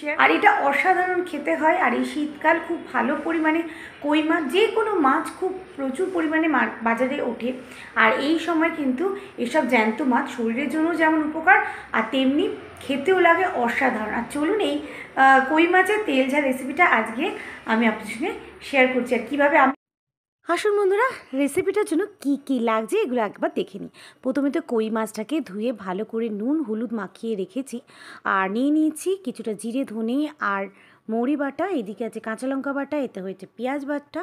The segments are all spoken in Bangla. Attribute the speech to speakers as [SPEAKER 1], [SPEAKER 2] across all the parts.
[SPEAKER 1] শেয়ার। আর এটা অসাধারণ খেতে হয়। আর এই শীতকাল খুব ভালো পরিমাণে কই মাছ, যে কোনো মাছ খুব প্রচুর পরিমাণে বাজারে ওঠে। আর এই সময় কিন্তু এসব জ্যান্ত মাছ শরীরের জন্য যেমন উপকার, আর তেমনি খেতেও লাগে অসাধারণ। আর চলুন এই কই মাছের তেল ঝাল রেসিপিটা আজকে আমি আপনার সঙ্গে শেয়ার করছি। আর কীভাবে আমি, আসুন বন্ধুরা, রেসিপিটার জন্য কি কি লাগছে এগুলো একবার দেখে নিই। প্রথমে তো কই মাছটাকে ধুয়ে ভালো করে নুন হলুদ মাখিয়ে রেখেছি। আর নিয়ে নিয়েছি কিছুটা জিরে ধনে আর মৌরি বাটা, এদিকে আছে কাঁচা লঙ্কা বাটা, এতে হয়েছে পেঁয়াজ বাটা,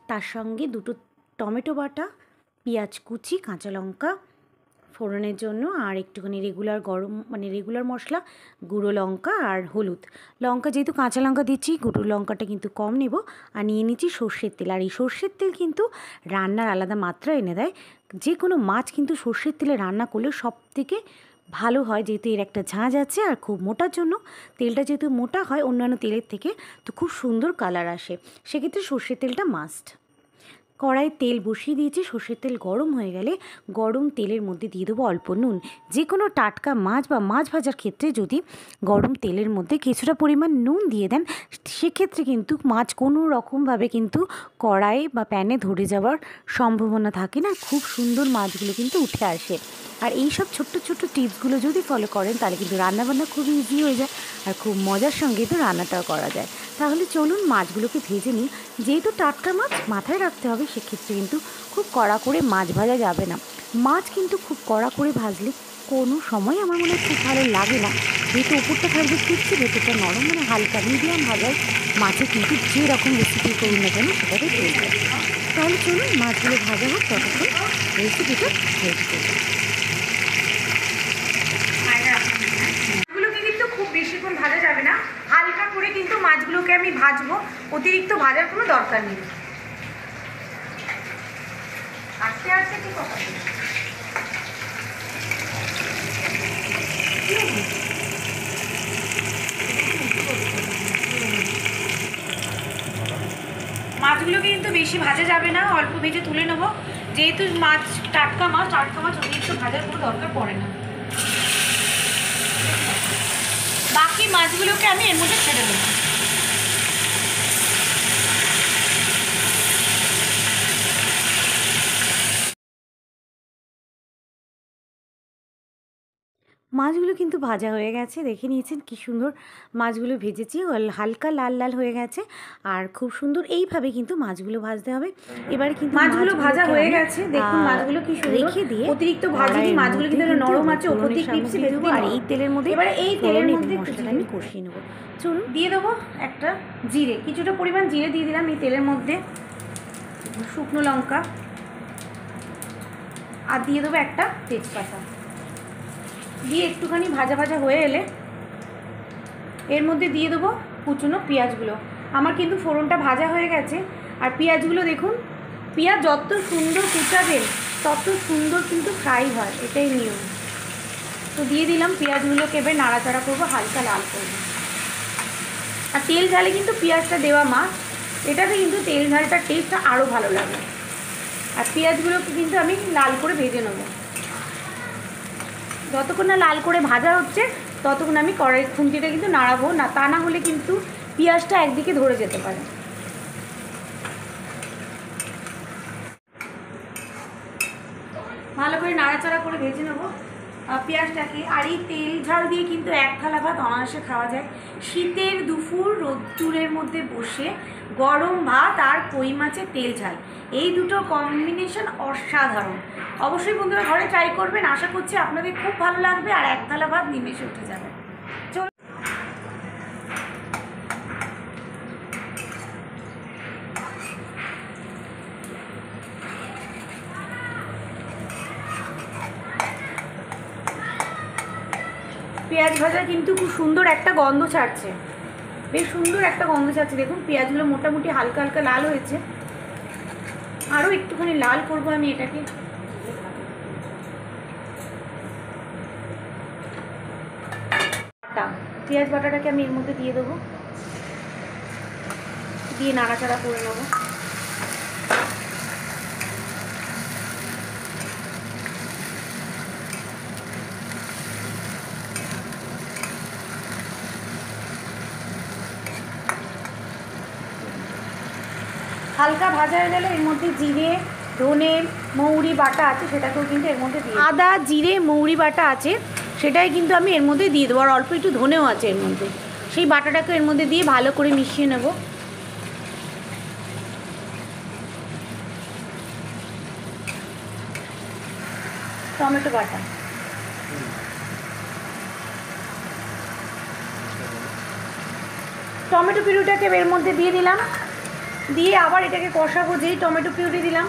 [SPEAKER 1] তার সঙ্গে দুটো টমেটো বাটা, পেঁয়াজ কুচি, কাঁচা লঙ্কা ফোড়নের জন্য, আর একটুখানি রেগুলার মশলা, গুঁড়ো লঙ্কা আর হলুদ। লঙ্কা যেহেতু কাঁচা লঙ্কা দিচ্ছি, গুঁড়ো লঙ্কাটা কিন্তু কম নেব। আর নিয়ে নিচ্ছি সর্ষের তেল। আর এই সর্ষের তেল কিন্তু রান্নার আলাদা মাত্রা এনে দেয়। যে কোনো মাছ কিন্তু সর্ষের তেলে রান্না করলে সব থেকে ভালো হয়, যেহেতু এর একটা ঝাঁঝ আছে। আর খুব মোটার জন্য তেলটা যেহেতু মোটা হয় অন্যান্য তেলের থেকে, তো খুব সুন্দর কালার আসে। সেক্ষেত্রে সর্ষের তেলটা মাস্ট। কড়াইয়ে তেল বসিয়ে দিয়েছি। সর্ষের তেল গরম হয়ে গেলে গরম তেলের মধ্যে দিয়ে দেবো অল্প নুন। যে কোনো টাটকা মাছ বা মাছ ভাজার ক্ষেত্রে যদি গরম তেলের মধ্যে কিছুটা পরিমাণ নুন দিয়ে দেন, সেক্ষেত্রে কিন্তু মাছ কোনো রকমভাবে কিন্তু কড়াই বা প্যানে ধরে যাওয়ার সম্ভাবনা থাকে না। খুব সুন্দর মাছগুলো কিন্তু উঠে আসে। আর এই সব ছোট্ট ছোট্ট টিপসগুলো যদি ফলো করেন তাহলে কিন্তু রান্নাবান্না খুব ইজি হয়ে যায়, আর খুব মজার সঙ্গে তো রান্নাটাও করা যায়। তাহলে চলুন মাছগুলোকে ভেজে নিই। যেহেতু টাটকা মাছ মাথায় রাখতে হবে, সেক্ষেত্রে কিন্তু খুব কড়া করে মাছ ভাজা যাবে না। মাছ কিন্তু খুব কড়া করে ভাজলে কোনো সময় আমার মনে হয় খুব ভালো লাগে না। যেহেতু উপরটা থাকবে crispy, ভেতরটা নরম, মানে হালকা মিডিয়াম ভাজায় মাছে কিন্তু যেরকম রেসিপি করুন না কেন সেটাতে চলবে। তাহলে চলুন মাছগুলো ভাজা হোক, ততক্ষণ রেসিপিটা রেডি করবো। মাছগুলোকে কিন্তু খুব বেশিক্ষণ ভাজা যাবে না, হালকা করে কিন্তু মাছগুলোকে আমি ভাজবো। অতিরিক্ত ভাজার কোনো দরকার নেই। আস্তে আস্তে কি কথা মাছগুলোকে কিন্তু বেশি ভাজা যাবে না, অল্প ভেজে তুলে নেবো। যেহেতু মাছ টাটকা মাছ অতিরিক্ত ভাজার কোনো দরকার পড়ে না। বাকি মাছগুলোকে আমি এর মধ্যে ছেড়ে দেবো। মাছগুলো কিন্তু ভাজা হয়ে গেছে, দেখে নিয়েছেন কি সুন্দর মাছগুলো ভেজেছি, হালকা লাল লাল হয়ে গেছে। আর খুব সুন্দর এইভাবে কিন্তু মাছগুলো ভাজতে হবে। এবারে কিন্তু মাছগুলো ভাজা হয়ে গেছে, দেখুন মাছগুলো কি সুন্দর রেখে দিয়ে অতিরিক্ত ভাজিনি, মাছগুলো কিন্তু নরম আছে, ওপর থেকে ক্রিস্পি দেবো। আর এই তেলের মধ্যে এবারে এই তেলের মধ্যে মশলাটা আমি কষিয়ে নেবো। চলুন দিয়ে দেবো একটা জিরে, কিছুটা পরিমাণ জিরে দিয়ে দিলাম এই তেলের মধ্যে, শুকনো লঙ্কা, আর দিয়ে দেবো একটা তেজপাতা। দিয়ে একটুখানি ভাজা ভাজা হয়ে এলে এর মধ্যে দিয়ে দেবো কুচনো পেঁয়াজগুলো। আমার কিন্তু ফোড়নটা ভাজা হয়ে গেছে। আর পেঁয়াজগুলো দেখুন, পেঁয়াজ যত সুন্দর কুচাবেন তত সুন্দর কিন্তু ফ্রাই হয়, এটাই নিয়ম। তো দিয়ে দিলাম পেঁয়াজগুলোকে, এবার নাড়াচাড়া করবো, হালকা লাল করবো। আর তেল ঝালে কিন্তু পেঁয়াজটা দেওয়া মাছ, এটাতে কিন্তু তেল ঝালটার টেস্টটা আরও ভালো লাগে। আর পেঁয়াজগুলোকে কিন্তু আমি লাল করে ভেজে নেবো। যতক্ষণ না লাল করে ভাজা হচ্ছে ততক্ষণ আমি কড়াই খুন্তিটা কিন্তু নাড়াবো না, তা না হলে কিন্তু পেঁয়াজটা একদিকে ধরে যেতে পারে। ভালো করে নাড়াচাড়া করে ভেজে নেবো পেঁয়াজটাকে। আর এই তেল ঝাল দিয়ে কিন্তু এক থালা ভাত অনায়াসে খাওয়া যায়। শীতের দুপুর রোদ্দুরের মধ্যে বসে গরম ভাত আর কই মাছের তেল ঝাল, এই দুটো কম্বিনেশন অসাধারণ। অবশ্যই বন্ধুরা ঘরে ট্রাই করবেন, আশা করছি আপনাদের খুব ভালো লাগবে আর এক থালা ভাত নিমেষে উঠে যাবে। পেঁয়াজ ভাজা কিন্তু খুব সুন্দর একটা গন্ধ ছাড়ছে, বেশ সুন্দর একটা গন্ধ ছাড়ছে। দেখুন পেঁয়াজগুলো মোটামুটি হালকা হালকা লাল হয়েছে, আরও একটুখানি লাল করবো আমি এটাকে। পেঁয়াজ বাটাটাকে আমি এর মধ্যে দিয়ে দেবো, দিয়ে নাড়াচাড়া করে নেবো। হালকা ভাজা হয়ে গেলে এর মধ্যে জিরে, ধনে, মৌরি বাটা আছে সেটাকেও কিন্তু এর মধ্যে দিয়ে, আদা, জিরে, মৌরি বাটা আছে সেটাই কিন্তু আমি এর মধ্যে দিয়ে দেবো। আর অল্প একটু ধনেও আছে এর মধ্যে, সেই বাটাটাকে এর মধ্যে দিয়ে ভালো করে মিশিয়ে নেব। টমেটো বাটা, টমেটো পিউরিটাকে এর মধ্যে দিয়ে দিলাম, দিয়ে আবার এটাকে কষাবো। যেই টমেটো পিউরি দিলাম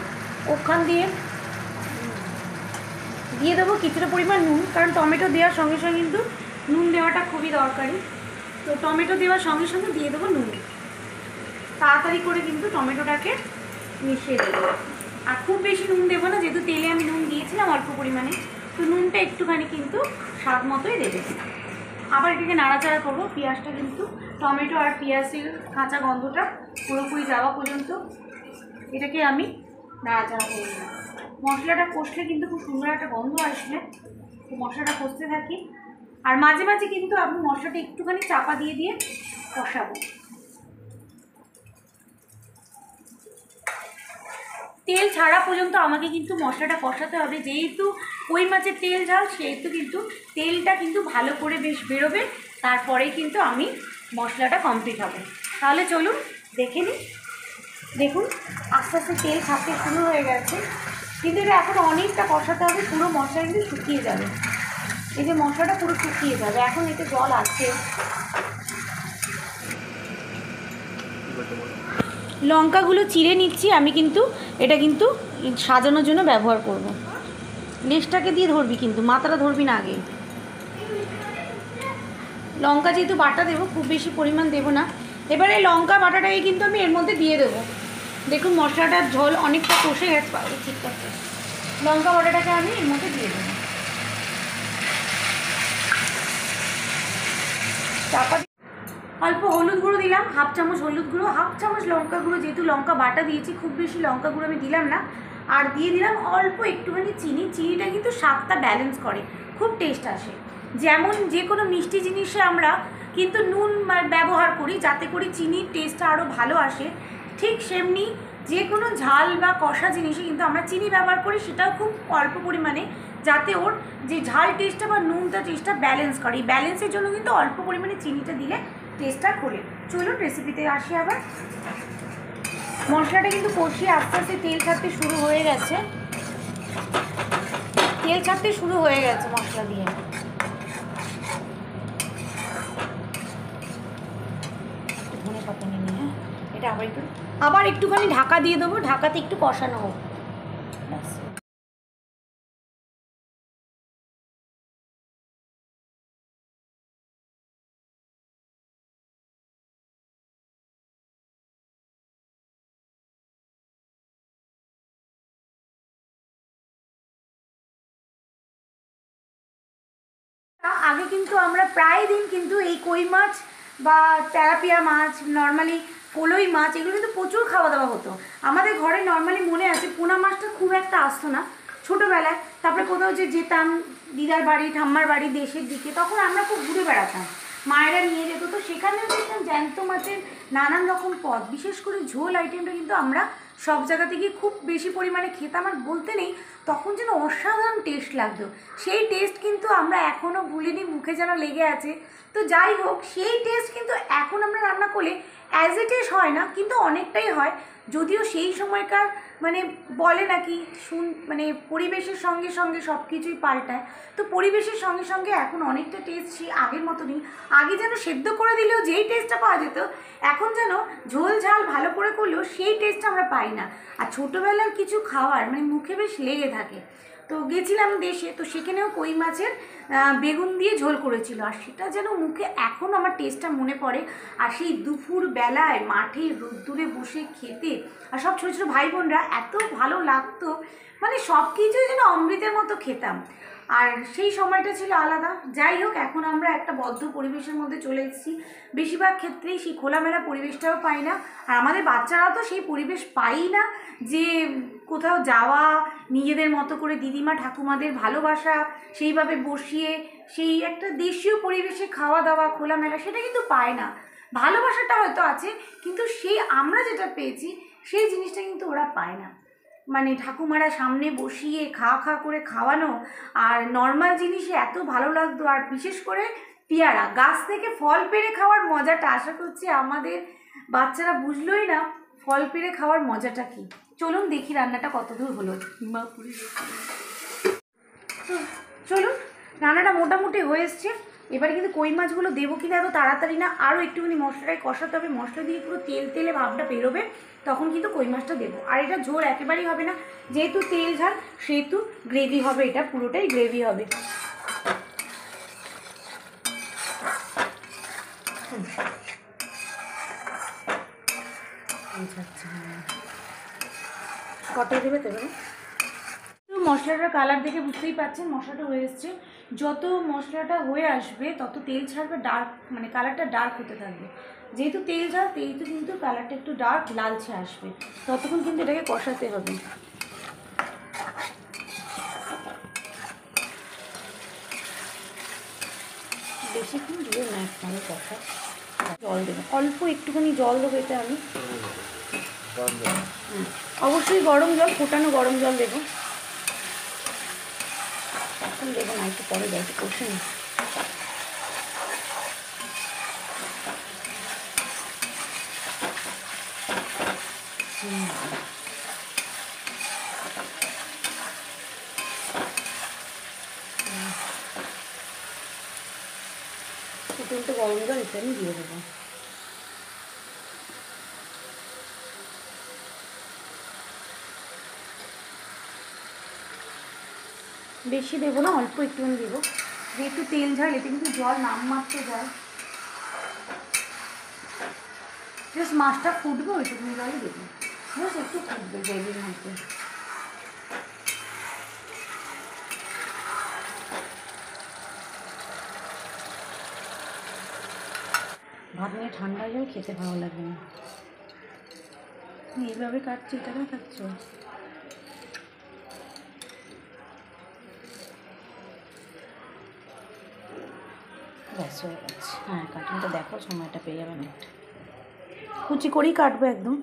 [SPEAKER 1] ওখান দিয়ে দেবো কিছুটা পরিমাণ নুন, কারণ টমেটো দেওয়ার সঙ্গে সঙ্গে কিন্তু নুন দেওয়াটা খুবই দরকারি। তো টমেটো দেওয়ার সঙ্গে সঙ্গে দিয়ে দেবো নুন, তাড়াতাড়ি করে কিন্তু টমেটোটাকে মিশিয়ে দেবো। আর খুব বেশি নুন দেবো না, যেহেতু তেলে আমি নুন দিয়েছিলাম অল্প পরিমাণে, তো নুনটা একটুখানি কিন্তু স্বাদ মতোই দেবে। আবার এটাকে নাড়াচাড়া করবো। পেঁয়াজটা কিন্তু, টমেটো আর পেঁয়াজের কাঁচা গন্ধটা পুরোপুরি যাওয়া পর্যন্ত এটাকে আমি নাড়াচাড়া করে দিলাম। মশলাটা কষলে কিন্তু খুব সুন্দর একটা গন্ধ আসবে, তো মশলাটা কষতে থাকি। আর মাঝে মাঝে কিন্তু আমি মশলাটা একটুখানি চাপা দিয়ে দিয়ে কষাবো। তেল ছাড়া পর্যন্ত আমাকে কিন্তু মশলাটা কষাতে হবে। যেহেতু কই মাছের তেল ঝাল, সেহেতু কিন্তু তেলটা কিন্তু ভালো করে বেশ বেরোবে, তারপরেই কিন্তু আমি মশলাটা কমপ্লিট হবে। তাহলে চলুন দেখে নিই। দেখুন আস্তে আস্তে তেল ছাড়তে শুরু হয়ে গেছে, কিন্তু এটা এখন অনেকটা কষাতে হবে, পুরো মশলা কিন্তু শুকিয়ে যাবে। এই যে মশলাটা পুরো শুকিয়ে যাবে, এখন এতে জল আছে। লঙ্কাগুলো চিড়ে নিচ্ছি আমি, কিন্তু এটা কিন্তু সাজানোর জন্য ব্যবহার করব। লেজটাকে দিয়ে ধরবি, কিন্তু মাথাটা ধরবি না আগে। লঙ্কা যেহেতু বাটা দেবো, খুব বেশি পরিমাণ দেবো না। এবারে লঙ্কা বাটাটাকে কিন্তু আমি এর মধ্যে দিয়ে দেবো। দেখুন মশলাটার ঝোল অনেকটা কষে গেছে, ঠিক আছে। লঙ্কা বাটাটাকে আমি এর মধ্যে দিয়ে দেবো। চাপা অল্প হলুদ গুঁড়ো দিলাম, হাফ চামচ হলুদ গুঁড়ো, হাফ চামচ লঙ্কা গুঁড়ো, যেহেতু লঙ্কা বাটা দিয়েছি খুব বেশি লঙ্কা গুঁড়ো আমি দিলাম না। আর দিয়ে দিলাম অল্প একটুখানি চিনি। চিনিটা কিন্তু স্বাদটা ব্যালেন্স করে, খুব টেস্ট আসে। যেমন যে কোনো মিষ্টি জিনিসে আমরা কিন্তু নুন ব্যবহার করি যাতে করে চিনির টেস্টটা আরও ভালো আসে, ঠিক সেমনি যে কোনো ঝাল বা কষা জিনিসে কিন্তু আমরা চিনি ব্যবহার করি, সেটাও খুব অল্প পরিমাণে, যাতে ওর যে ঝাল টেস্টটা বা নুনটা টেস্টটা ব্যালেন্স করে। এই ব্যালেন্সের জন্য কিন্তু অল্প পরিমাণে চিনিটা দিলে টেস্টটা করে। চলুন রেসিপিতে আসি আবার। মশলাটা কিন্তু কষিয়ে আস্তে আস্তে তেল ছাড়তে শুরু হয়ে গেছে, তেল ছাড়তে শুরু হয়ে গেছে মশলা দিয়ে। ধনে পাতা নিয়ে, হ্যাঁ এটা আবার একটুখানি ঢাকা দিয়ে দেবো, ঢাকাতে একটু কষানো হোক। আগে কিন্তু আমরা প্রায় দিন কিন্তু এই কই মাছ বা তেলাপিয়া মাছ, নর্মালি কলই মাছ, এগুলো কিন্তু প্রচুর খাওয়া দাওয়া হতো আমাদের ঘরে। নর্মালি মনে আছে পোনা মাছটা খুব একটা আসতো না ছোটোবেলায়। তারপরে কোথাও যে যেতাম দিদার বাড়ি, ঠাম্মার বাড়ি, দেশের দিকে, তখন আমরা খুব ঘুরে বেড়াতাম, মায়েরা নিয়ে যেত। তো সেখানেও দেখতাম জ্যান্ত মাছের নানান রকম পদ, বিশেষ করে ঝোল আইটেমটা কিন্তু আমরা সব জায়গা থেকে খুব বেশি পরিমাণে খেতাম। আর বলতে নেই, তখন যেন অসাধারণ টেস্ট লাগতো। সেই টেস্ট কিন্তু আমরা এখনও ভুলিনি, মুখে যেন লেগে আছে। তো যাই হোক, সেই টেস্ট কিন্তু এখন আমরা রান্না করলে অ্যাজ ইট ইজ হয় না, কিন্তু অনেকটাই হয়। যদিও সেই সময়কার মানে বলে নাকি মানে পরিবেশের সঙ্গে সঙ্গে সব কিছুই পাল্টায়। তো পরিবেশের সঙ্গে সঙ্গে এখন অনেকটা টেস্ট সেই আগের মতো নেই। আগে যেন সেদ্ধ করে দিলেও যেই টেস্টটা পাওয়া যেত, এখন যেন ঝোল ঝাল ভালো করে করলেও সেই টেস্টটা আমরা পাই না। আর ছোটোবেলার কিছু খাবার মানে মুখে বেশ লেগে থাকে। তো গেছিলাম দেশে, তো সেখানেও কই মাছের বেগুন দিয়ে ঝোল করেছিল, আর সেটা যেন মুখে এখন আমার টেস্টটা মনে পড়ে। আর সেই দুপুর বেলায় মাঠে রোদ্দুরে বসে খেতে, আর সব ছোটো ছোটো ভাই বোনরা, এত ভালো লাগতো, মানে সব কিছুই যেন অমৃতের মতো খেতাম। আর সেই সময়টা ছিল আলাদা। যাই হোক, এখন আমরা একটা বদ্ধ পরিবেশের মধ্যে চলে এসেছি, বেশিরভাগ ক্ষেত্রেই সেই খোলামেলা পরিবেশটাও পাই না। আর আমাদের বাচ্চারাও তো সেই পরিবেশ পাই না, যে কোথাও যাওয়া, নিজেদের মতো করে দিদিমা ঠাকুমাদের ভালোবাসা সেইভাবে বসিয়ে সেই একটা দেশীয় পরিবেশে খাওয়া দাওয়া খোলামেলা, সেটা কিন্তু পায় না। ভালোবাসাটা হয়তো আছে, কিন্তু সেই আমরা যেটা পেয়েছি সেই জিনিসটা কিন্তু ওরা পায় না। মানে ঠাকুমারা সামনে বসিয়ে খা করে খাওয়ানো, আর নর্মাল জিনিসে এত ভালো লাগতো। আর বিশেষ করে পেয়ারা গাছ থেকে ফল পেড়ে খাওয়ার মজাটা, আশা করছি আমাদের বাচ্চারা বুঝলোই না ফল পেড়ে খাওয়ার মজাটা কি। চলুন দেখি রান্নাটা কত দূর হলো। চলুন, রান্নাটা মোটামুটি হয়ে এসছে। এবারে কিন্তু কই মাছগুলো দেবো কিনা এত তাড়াতাড়ি না, আরও একটুখানি মশলাটাই কষাতে হবে। মশলা দিয়ে পুরো তেল তেলে ভাবটা বেরোবে, তখন কিন্তু কই মাছটা দেবো। আর এটা ঝোল একেবারেই হবে না, যেহেতু তেল ঝাল সেহেতু গ্রেভি হবে, এটা পুরোটাই গ্রেভি হবে। কটাই দেবে তবে মশলাটার কালার দেখে বুঝতেই পারছেন মশলাটা হয়ে এসছে। যত মশলাটা হয়ে আসবে তত তেল ছাড়বে, ডার্ক মানে কালারটা ডার্ক হতে থাকবে। যেহেতু তেল ঝাল তেহেতু কিন্তু কালারটা একটু ডার্ক লালচে আসবে, ততক্ষণ কিন্তু এটাকে কষাতে হবে। বেশিক্ষণ দিয়ে না, একটু কষা। জল দেবো, অল্প একটুখানি জল দেবো এতে আমি। অবশ্যই গরম জল, ফোটানো গরম জল দেবো। এখন দেবো না, একটু পরে দেবো, কষে নি। ফুটন্ত গরম জল এটা আমি দিয়ে দেবো। বেশি দেবো না, অল্প একটুখানি দেবো, যেহেতু তেল ঝাল এতে কিন্তু জল নামমাত্র জল। জাস্ট মাছটা ফুটবে ওইটুকুনি জলই দেবো, জাস্ট একটু ফুটবে গ্রেভির মধ্যে। ভাত নিয়ে ঠান্ডা হয়ে খেতে ভালো লাগে না। এইভাবে কাটছি, এটা না কাটছো? ব্যাস হয়ে গেছে। হ্যাঁ, কাটিংটা দেখো, সময়টা পেয়ে যাবেন একটা। কুচি করেই কাটবো একদম।